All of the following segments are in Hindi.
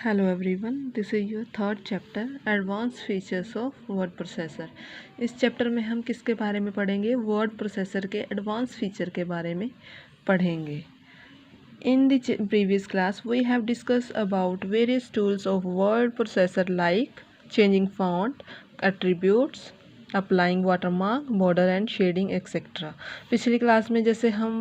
Hello everyone, this is your third chapter advance features of word processor. इस चैप्टर में हम किसके बारे में पढ़ेंगे? वर्ड प्रोसेसर के एडवांस फीचर के बारे में पढ़ेंगे। In the previous class, we have discussed about various tools of word processor like changing font, attributes, applying watermark, border and shading etcetera. पिछली क्लास में जैसे हम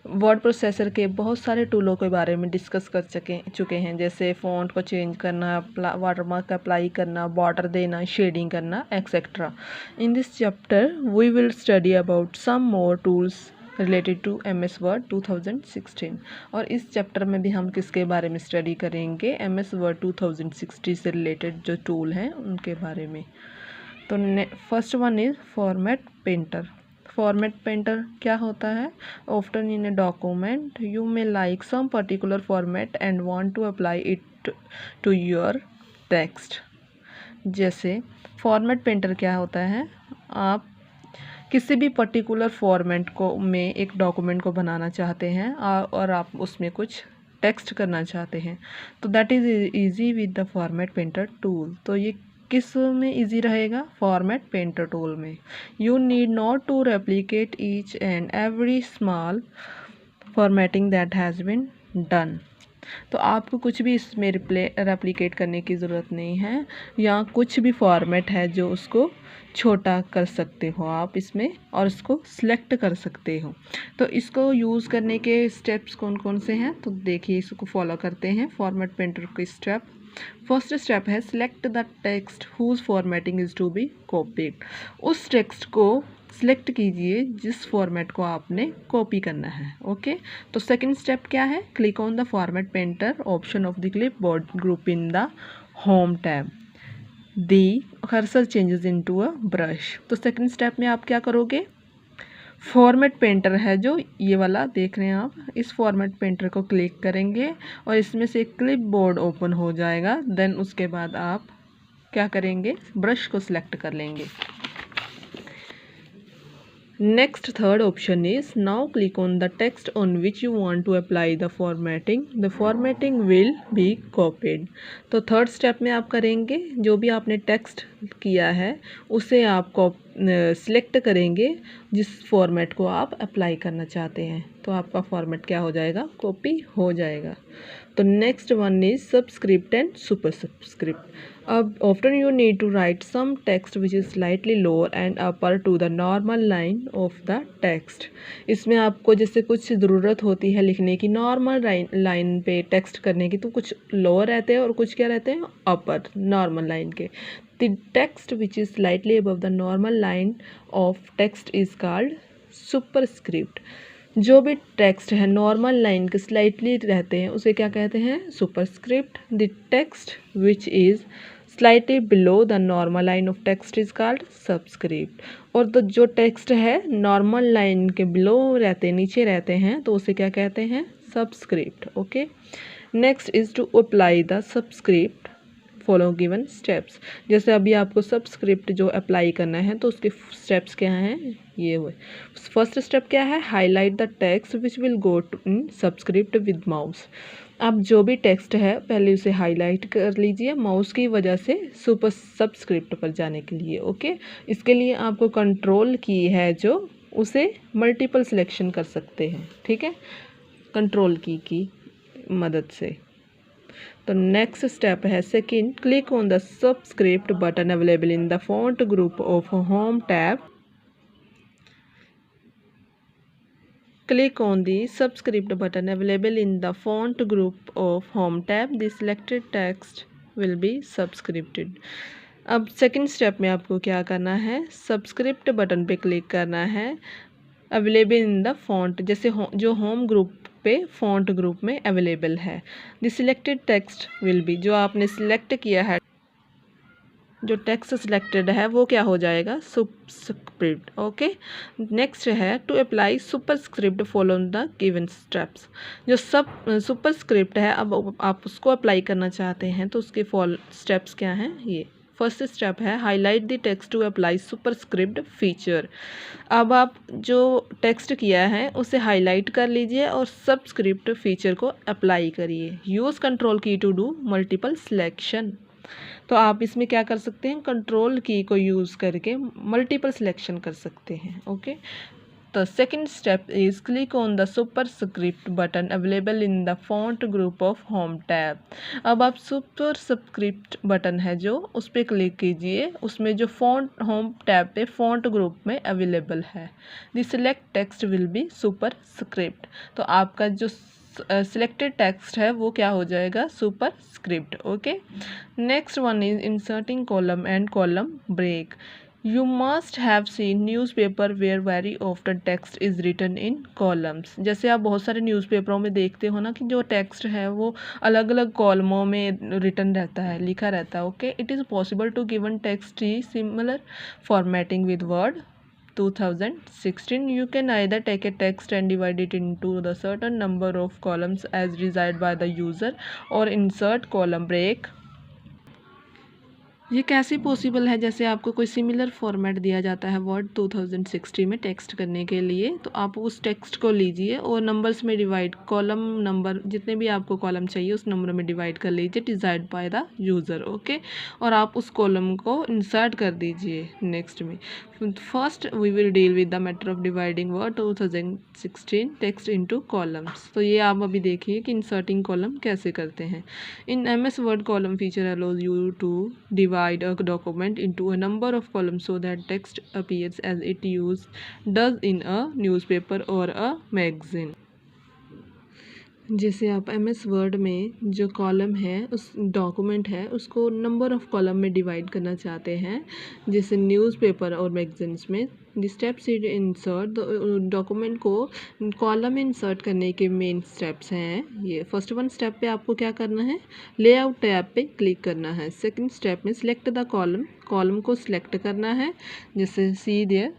वर्ड प्रोसेसर के बहुत सारे टूलों के बारे में डिस्कस कर चुके हैं, जैसे फ़ॉन्ट को चेंज करना, वाटरमार्क का अप्लाई करना, बॉर्डर देना, शेडिंग करना etcetera. In this chapter we will study about some more tools related to MS word 2016। और इस चैप्टर में भी हम किसके बारे में स्टडी करेंगे? MS वर्ड 2016 से रिलेटेड जो टूल हैं उनके बारे में। तो first one is format painter. Format painter क्या होता है? Often in a document you may like some particular format and want to apply it to your text. जैसे फॉर्मेट पेंटर क्या होता है? आप किसी भी पर्टिकुलर फॉर्मेट को में एक डॉक्यूमेंट को बनाना चाहते हैं और आप उसमें कुछ टेक्स्ट करना चाहते हैं, तो that is easy with the format painter tool. तो ये किस में इजी रहेगा? फॉर्मेट पेंटर टूल में। You need not to replicate each and every small formatting that has been done. तो आपको कुछ भी इसमें रेप्लिकेट करने की ज़रूरत नहीं है, या कुछ भी फॉर्मेट है जो उसको छोटा कर सकते हो आप इसमें और इसको सिलेक्ट कर सकते हो। तो इसको यूज़ करने के स्टेप्स कौन कौन से हैं, तो देखिए इसको फॉलो करते हैं फॉर्मेट पेंटर के स्टेप। फर्स्ट स्टेप है select the text whose formatting is to be copied. उस टेक्स्ट को सिलेक्ट कीजिए जिस फॉर्मेट को आपने कॉपी करना है। ओके, तो सेकंड स्टेप क्या है? Click on the format painter option of the clipboard group in the home tab. The cursor changes into a brush. तो सेकंड स्टेप में आप क्या करोगे? फॉर्मेट पेंटर है जो ये वाला देख रहे हैं आप, इस फॉर्मेट पेंटर को क्लिक करेंगे और इसमें से क्लिप बोर्ड ओपन हो जाएगा। देन उसके बाद आप क्या करेंगे? ब्रश को सिलेक्ट कर लेंगे। Next, third option is now click on the text on which you want to apply the formatting. The formatting will be copied. तो थर्ड स्टेप में आप करेंगे जो भी आपने टेक्स्ट किया है उसे आप सिलेक्ट करेंगे जिस फॉर्मेट को आप अप्लाई करना चाहते हैं, तो आपका फॉर्मेट क्या हो जाएगा? कॉपी हो जाएगा। तो next one is subscript and super subscript. अब often you need to write some text which is slightly lower and upper to the normal line of the text. इसमें आपको जैसे कुछ ज़रूरत होती है लिखने की नॉर्मल लाइन पे टेक्स्ट करने की, तो कुछ लोअर रहते हैं और कुछ क्या रहते हैं? अपर नॉर्मल लाइन के। The text which is slightly above the normal line of text is called superscript. जो भी टेक्स्ट है नॉर्मल लाइन के स्लाइटली रहते हैं उसे क्या कहते हैं? Superscript. The text which is slightly below the normal line of text is called subscript. और तो जो टेक्स्ट है नॉर्मल लाइन के बिलो रहते हैं, नीचे रहते हैं, तो उसे क्या कहते हैं? Subscript. Okay, next is to apply the subscript follow given steps. जैसे अभी आपको सबस्क्रिप्ट जो अप्लाई करना है तो उसके स्टेप्स क्या हैं? ये हुए। फर्स्ट स्टेप क्या है? Highlight the text which will go to in subscript with mouse. आप जो भी टेक्स्ट है पहले उसे हाईलाइट कर लीजिए माउस की वजह से सुपर सबस्क्रिप्ट पर जाने के लिए। ओके, इसके लिए आपको कंट्रोल की है जो उसे मल्टीपल सिलेक्शन कर सकते हैं, ठीक है, कंट्रोल की मदद से। तो नेक्स्ट स्टेप है second, click on the subscript button available in the font group of home tab. Click on the subscript button available in the font group of home tab. The selected text will be subscripted. अब सेकंड स्टेप में आपको क्या करना है? सब्सक्रिप्ट बटन पे क्लिक करना है अवेलेबल इन द फॉन्ट, जैसे जो होम ग्रुप पे फॉन्ट ग्रुप में अवेलेबल है। The selected text will be, जो आपने सिलेक्ट किया है, जो टेक्स्ट सिलेक्टेड है वो क्या हो जाएगा? सुपरस्क्रिप्ट। ओके, नेक्स्ट है to apply superscript follow the given steps. जो सुपरस्क्रिप्ट है अब आप उसको अप्लाई करना चाहते हैं तो उसके स्टेप्स क्या हैं? ये फर्स्ट स्टेप है highlight the text to apply superscript feature. अब आप जो टेक्स्ट किया है उसे हाईलाइट कर लीजिए और सबस्क्रिप्ट फीचर को अप्लाई करिए। यूज़ कंट्रोल की टू डू मल्टीपल सिलेक्शन। तो आप इसमें क्या कर सकते हैं, कंट्रोल की को यूज़ करके मल्टीपल सिलेक्शन कर सकते हैं। Okay, The second step is click on the superscript button available in the font group of home tab। अब आप superscript बटन है जो उस पर क्लिक कीजिए, उसमें जो फॉन्ट होम टैब पे फॉन्ट ग्रुप में अवेलेबल है। The select text will be superscript। तो आपका जो सिलेक्टेड टेक्स्ट है वो क्या हो जाएगा, superscript. Okay, next one is inserting column and column break. You must have seen newspaper where very often text is written in columns। जैसे आप बहुत सारे न्यूज़पेपरों में देखते हो ना कि जो टेक्स्ट है वो अलग अलग कॉलमों में रिटन रहता है, लिखा रहता है। Okay, it is possible to given text similar formatting with word 2016। You can either take a text and divide it into the certain number of columns as desired by the user or insert column break। ये कैसे पॉसिबल है, जैसे आपको कोई सिमिलर फॉर्मेट दिया जाता है वर्ड 2060 में टेक्स्ट करने के लिए, तो आप उस टेक्स्ट को लीजिए और नंबर्स में डिवाइड, कॉलम नंबर जितने भी आपको कॉलम चाहिए उस नंबर में डिवाइड कर लीजिए, डिजाइड बाय द यूज़र। ओके, और आप उस कॉलम को इंसर्ट कर दीजिए नेक्स्ट में। First we will deal with the matter of dividing word 2016 text into columns. तो ये आप अभी देखिए कि इंसर्टिंग कॉलम कैसे करते हैं। In MS word column feature allows you to divide a document into a number of columns so that text appears as it does in a newspaper or a magazine। जैसे आप MS वर्ड में जो कॉलम है, उस डॉक्यूमेंट है, उसको नंबर ऑफ कॉलम में डिवाइड करना चाहते हैं, जैसे न्यूज़पेपर और मैगजीन्स में। द स्टेप्स इंसर्ट डॉक्यूमेंट को कॉलम में इंसर्ट करने के मेन स्टेप्स हैं ये। फर्स्ट वन स्टेप पे आपको क्या करना है, लेआउट टैब पे क्लिक करना है। सेकंड स्टेप में सिलेक्ट द कॉलम को सिलेक्ट करना है, जैसे सी देयर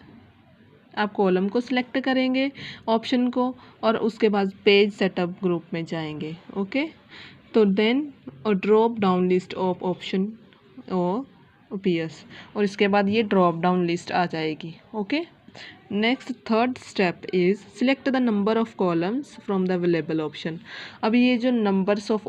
आप कॉलम को सिलेक्ट करेंगे ऑप्शन को, और उसके बाद पेज सेटअप ग्रुप में जाएंगे। ओके, तो then drop down list of option और अपीयर्स, और इसके बाद ये ड्रॉप डाउन लिस्ट आ जाएगी। Okay, next third step is select the number of columns from the available option. अब ये जो नंबर्स ऑफ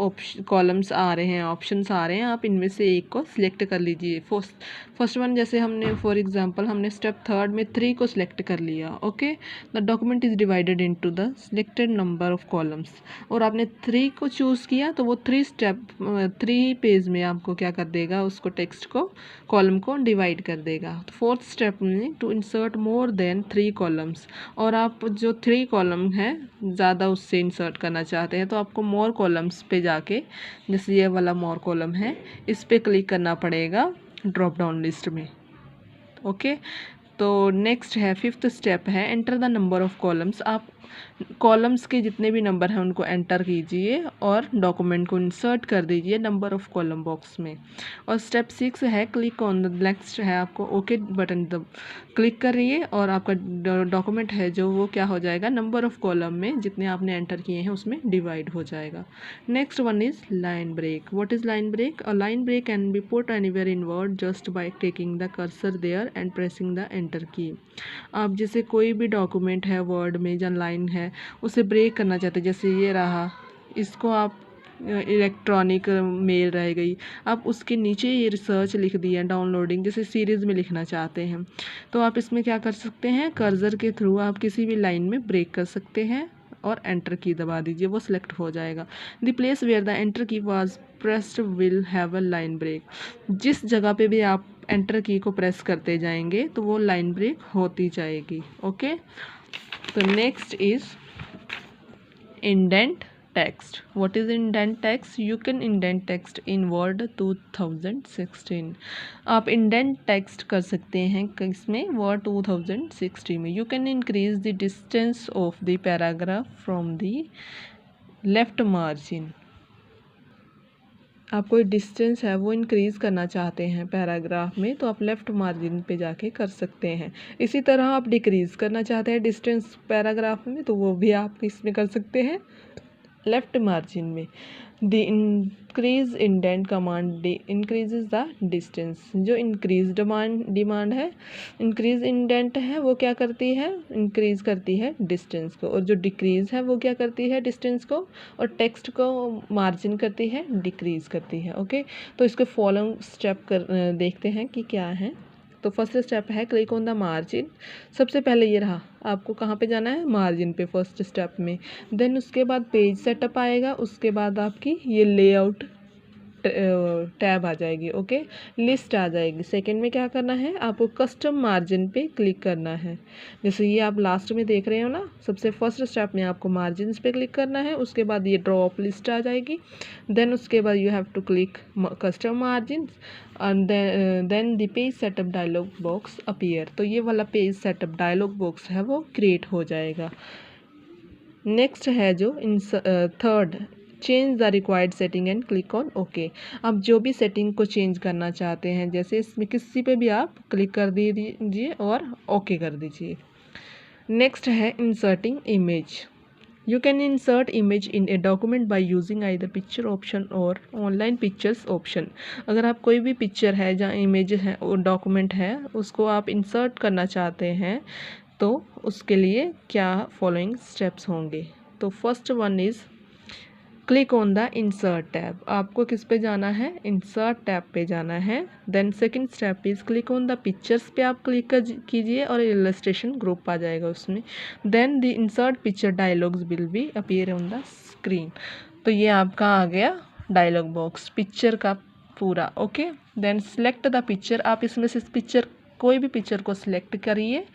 कॉलम्स आ रहे हैं, ऑप्शंस आ रहे हैं, आप इनमें से एक को सिलेक्ट कर लीजिए। फर्स्ट वन जैसे हमने फॉर एग्जांपल हमने स्टेप थर्ड में 3 को सिलेक्ट कर लिया। Okay, the document is divided into the selected number of columns, और आपने 3 को चूज़ किया तो वो 3 पेज में आपको क्या कर देगा, उसको टेक्स्ट को कॉलम को डिवाइड कर देगा। तो फोर्थ स्टेप में to insert more than 3 columns, और आप जो 3 कॉलम है ज़्यादा उससे इंसर्ट करना चाहते हैं तो आपको मोर कॉलम्स पे जाके, जैसे ये वाला मोर कॉलम है, इस पे क्लिक करना पड़ेगा ड्रॉप डाउन लिस्ट में। ओके, तो नेक्स्ट है फिफ्थ स्टेप है enter the number of columns. आप कॉलम्स के जितने भी नंबर हैं उनको एंटर कीजिए और डॉक्यूमेंट को इंसर्ट कर दीजिए नंबर ऑफ कॉलम बॉक्स में। और स्टेप 6 है क्लिक ऑन द नेक्स्ट है, आपको ओके बटन क्लिक करिए और आपका डॉक्यूमेंट है जो वो क्या हो जाएगा, नंबर ऑफ कॉलम में जितने आपने एंटर किए हैं उसमें डिवाइड हो जाएगा। Next one is line break. What is line break? A line break can be put anywhere in word just by taking the cursor there and pressing the enter key. आप जैसे कोई भी डॉक्यूमेंट है वर्ड में या लाइन है उसे ब्रेक करना चाहते हैं, जैसे ये रहा, इसको आप इलेक्ट्रॉनिक मेल रह गई, आप उसके नीचे ये रिसर्च लिख दिया, डाउनलोडिंग जैसे सीरीज़ में लिखना चाहते हैं तो आप इसमें क्या कर सकते हैं, कर्सर के थ्रू आप किसी भी लाइन में ब्रेक कर सकते हैं और एंटर की दबा दीजिए, वो सिलेक्ट हो जाएगा। The place where the enter key was pressed will have a line break. जिस जगह पे भी आप एंटर की को प्रेस करते जाएंगे तो वो लाइन ब्रेक होती जाएगी। ओके, तो next is indent text. What is indent text? You can indent text in Word 2016। आप indent text कर सकते हैं किसमें, Word 2016 में। You can increase the distance of the paragraph from the left margin। आप कोई डिस्टेंस है वो इंक्रीज़ करना चाहते हैं पैराग्राफ में तो आप लेफ़्ट मार्जिन पे जाके कर सकते हैं। इसी तरह आप डिक्रीज़ करना चाहते हैं डिस्टेंस पैराग्राफ में तो वो भी आप इसमें कर सकते हैं लेफ्ट मार्जिन में the increase indent command increases the distance. जो इंक्रीज डिमांड है, इंक्रीज इंडेंट है, वो क्या करती है, इंक्रीज करती है डिस्टेंस को, और जो डिक्रीज है वो क्या करती है, डिस्टेंस को और टेक्स्ट को मार्जिन करती है, डिक्रीज करती है। ओके, तो इसके फॉलोइंग स्टेप देखते हैं कि क्या है। तो फर्स्ट स्टेप है क्लिक ऑन द मार्जिन। सबसे पहले ये रहा, आपको कहाँ पे जाना है, मार्जिन पे फर्स्ट स्टेप में। देन उसके बाद पेज सेटअप आएगा, उसके बाद आपकी ये लेआउट टैब आ जाएगी। ओके, लिस्ट आ जाएगी। सेकंड में क्या करना है, आपको कस्टम मार्जिन पे क्लिक करना है। जैसे ये आप लास्ट में देख रहे हो ना, सबसे फर्स्ट स्टेप में आपको मार्जिन पे क्लिक करना है, उसके बाद ये ड्रॉप लिस्ट आ जाएगी। देन उसके बाद you have to click custom margin and then the page setup dialog box appear. तो ये वाला पेज सेटअप डायलॉग बॉक्स है वो क्रिएट हो जाएगा। नेक्स्ट है जो third, change the required setting and click on okay. आप जो भी सेटिंग को चेंज करना चाहते हैं, जैसे इसमें किसी पे भी आप क्लिक कर दीजिए और ओके कर दीजिए। नेक्स्ट है inserting image. You can insert image in a document by using either picture option और ऑनलाइन पिक्चर्स ऑप्शन। अगर आप कोई भी पिक्चर है जहाँ इमेज है और डॉक्यूमेंट है उसको आप इंसर्ट करना चाहते हैं, तो उसके लिए क्या फॉलोइंग स्टेप्स होंगे। तो first one is click on the insert tab. आपको किस पे जाना है, इंसर्ट टैब पे जाना है। Then second step is click on the pictures पे आप क्लिक कीजिए और इलस्ट्रेशन ग्रुप आ जाएगा उसमें। Then the insert picture dialogs will be appear on the screen. तो ये आपका आ गया डायलॉग बॉक्स पिक्चर का पूरा। Okay, then select the picture. आप इसमें से पिक्चर, कोई भी पिक्चर को सिलेक्ट करिए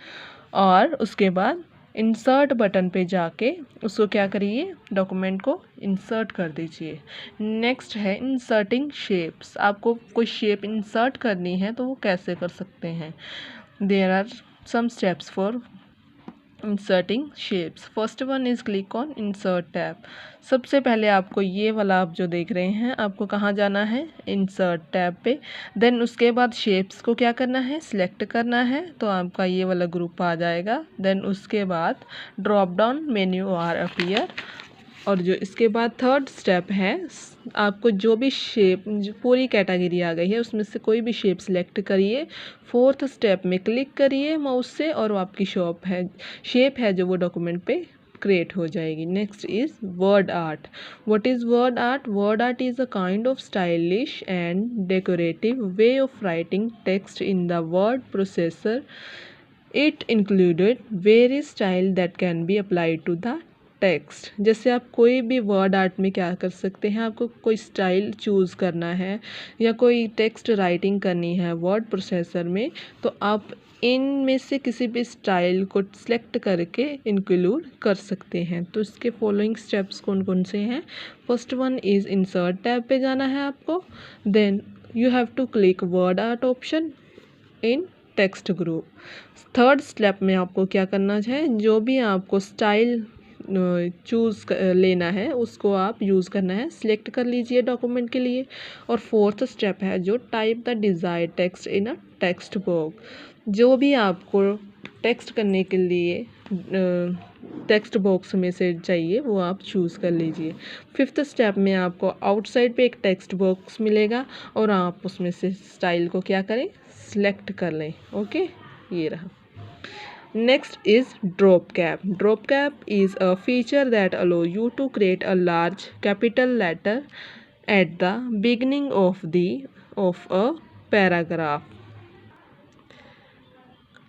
और उसके बाद इंसर्ट बटन पे जाके उसको क्या करिए, डॉक्यूमेंट को इंसर्ट कर दीजिए। नेक्स्ट है इंसर्टिंग शेप्स। आपको कोई शेप इंसर्ट करनी है तो वो कैसे कर सकते हैं। There are some steps for inserting shapes. First one is click on insert tab. सबसे पहले आपको ये वाला आप जो देख रहे हैं, आपको कहाँ जाना है, इंसर्ट टैब पे। देन उसके बाद शेप्स को क्या करना है, सिलेक्ट करना है, तो आपका ये वाला ग्रुप आ जाएगा। देन उसके बाद drop down menu are appear. और जो इसके बाद थर्ड स्टेप है, आपको जो भी शेप, पूरी कैटेगरी आ गई है उसमें से कोई भी शेप सिलेक्ट करिए। फोर्थ स्टेप में क्लिक करिए माउस से और वो आपकी शेप है जो वो डॉक्यूमेंट पे क्रिएट हो जाएगी। Next is word art. What is word art? Word art is a kind of stylish and decorative way of writing text in the word processor. It included various style that can be applied to the text. जैसे आप कोई भी वर्ड आर्ट में क्या कर सकते हैं, आपको कोई स्टाइल चूज़ करना है या कोई टेक्स्ट राइटिंग करनी है वर्ड प्रोसेसर में, तो आप इनमें से किसी भी स्टाइल को सिलेक्ट करके इंक्लूड कर सकते हैं। तो इसके फॉलोइंग स्टेप्स कौन कौन से हैं। First one is insert tab पे जाना है आपको। Then you have to click word art option in text group. Third step में आपको क्या करना है, जो भी आपको स्टाइल चूज़ लेना है उसको आप यूज़ करना है, सिलेक्ट कर लीजिए डॉक्यूमेंट के लिए। और फोर्थ स्टेप है जो type the desired text in a text box. जो भी आपको टेक्स्ट करने के लिए टेक्स्ट बॉक्स में से चाहिए वो आप चूज़ कर लीजिए। फिफ्थ स्टेप में आपको आउटसाइड पे एक टेक्स्ट बॉक्स मिलेगा और आप उसमें से स्टाइल को क्या करें, सिलेक्ट कर लें। ओके, ये रहा। Next is drop cap. Drop cap is a feature that allows you to create a large capital letter at the beginning of a paragraph.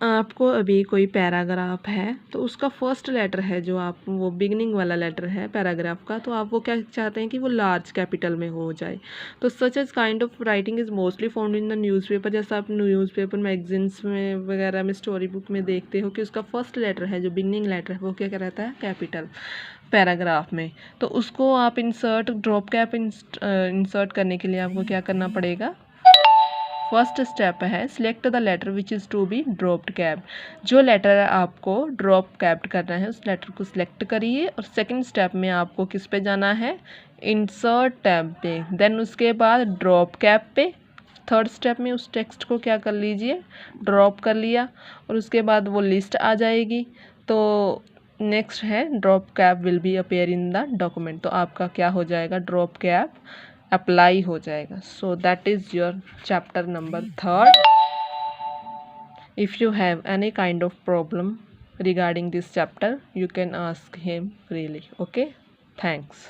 आपको अभी कोई पैराग्राफ है तो उसका फर्स्ट लेटर है जो आप, वो बिगनिंग वाला लेटर है पैराग्राफ का, तो आप वो क्या चाहते हैं कि वो लार्ज कैपिटल में हो जाए। तो such as kind of writing is mostly found in the newspaper. जैसा आप न्यूज़पेपर मैगजीन्स में वगैरह में स्टोरी बुक में देखते हो कि उसका फर्स्ट लेटर है जो बिगनिंग लेटर है वो क्या रहता है, कैपिटल पैराग्राफ में। तो उसको आप ड्रॉप कैप इंसर्ट करने के लिए आपको क्या करना पड़ेगा। फर्स्ट स्टेप है select the letter which is to be dropped cap. जो लेटर आपको ड्रॉप कैप्ड करना है उस लेटर को सिलेक्ट करिए। और सेकंड स्टेप में आपको किस पे जाना है, इंसर्ट टैब पे। देन उसके बाद ड्रॉप कैप पे। थर्ड स्टेप में उस टेक्स्ट को क्या कर लीजिए, ड्रॉप कर लिया और उसके बाद वो लिस्ट आ जाएगी। तो नेक्स्ट है drop cap will be appear in the document, तो आपका क्या हो जाएगा, ड्रॉप कैप अप्लाई हो जाएगा. So that is your chapter number 3. If you have any kind of problem regarding this chapter, you can ask him freely. Okay, thanks.